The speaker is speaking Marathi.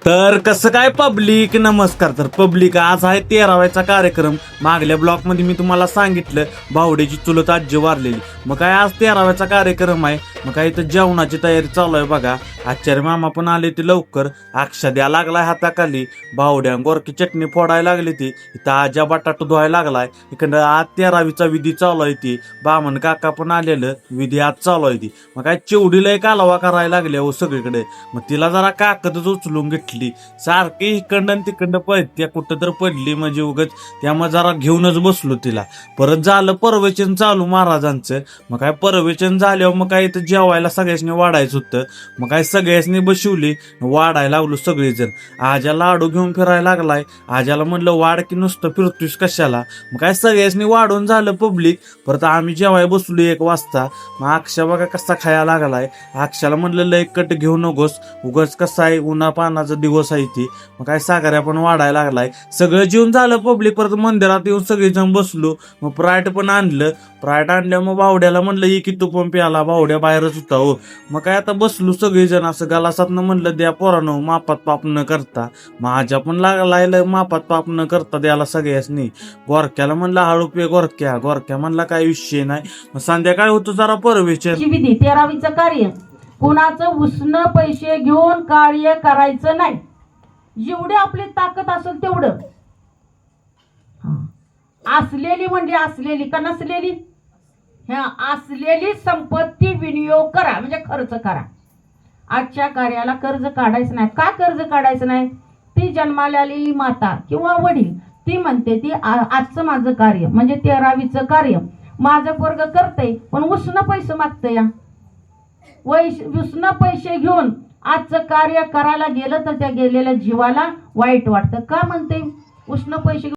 तर कसं काय पब्लिक, नमस्कार. तर पब्लिक, आज आहे 13वाचा कार्यक्रम. मागल्या ब्लॉक मध्ये मी तुम्हाला सांगितलं भावड्याची चुलत आजी वारलेली. मग काय आज 13वाचा कार्यक्रम आहे. मग काय इथं जेवणाची तयारी चालू आहे बघा. आचार्य मामा पण आले ते लवकर. अक्षा द्या लागलाय हाताखाली. भावड्या गोरकी चटणी फोडायला लागली ती. इथं आजा बटाटू धुवायला लागलाय. इकडं आज 13वीचा विधी चालू आहे ती. बामण काका पण आलेलं, विधी आज चालू आहे ती. मग काय चिवडीला कालवा करायला लागल्या हो सगळीकडे. मग तिला जरा काकतच उचलून घेतली. सारखी इकडं तिकडं पळत्या, कुठं तर पडली म्हणजे उगच. त्यामुळे जरा घेऊनच बसलो तिला. परत झालं प्रवचन चालू महाराजांचं. मग काय प्रवचन झाल्यावर मग काय इथं जेवायला सगळ्यांनी वाढायचं होतं. मग काय सगळ्यांनी बसवली, वाढायला लागलो सगळेजण. आजा लाडू घेऊन फिरायला लागलाय. आजाला म्हणलं वाढ की नुसतं फिरतोस कशाला. मग काय सगळ्यांनी वाढून झालं पब्लिक. परत आम्ही जेवायला बसलो 1 वाजता. मग अक्षा बघा कसा खायला लागलाय. अक्षाला म्हणलं लय कट घेऊ नकोस, उगाच कसा आहे उन्हा पानाचा दिवस आहे ती. मग काय साखऱ्या पण वाढायला लागलाय. सगळं जेवून झालं पब्लिक. परत मंदिरात येऊन सगळेजण बसलो. मग प्रायट पण आणलं. प्रायट आणल्या मग भावड्याला म्हणलं ये की तू पण प्याला. भावड्या बाहेरच होता हो. मग काय आता बसलो सगळेजण असं गलासातनं म्हणलं द्या पोरांनो, मापात पाप न करता. माझ्या पण लागलाय मापात पाप न करता द्याला सगळ्यासनी. गोरक्याला म्हणलं हळू पे गोरक्या. गोरक्या म्हणला काय विषय नाही. मग संध्याकाळी होतो जरा परवेचन विधी 13वीचं कार्य. कुणाचं उसनं पैसे घेऊन कार्य करायचं नाही. जेवढी आपली ताकद असेल तेवढं. असलेली म्हणजे असलेली का नसलेली, ह्या असलेली संपत्ती विनियोग करा, म्हणजे खर्च करा. आजच्या कार्याला कर्ज काढायचं नाही. का कर्ज काढायचं नाही? ती जन्माला आलेली माता किंवा वडील ती म्हणते ती आजचं माझं कार्य म्हणजे 13वीचं कार्य माझं पोरग करतंय, पण उसनं पैसे मागतंय. या उसनं पैसे घेऊन आजचं कार्य करायला गेलं तर त्या गेलेल्या जीवाला वाईट वाटतं. का म्हणते उसनं पैसे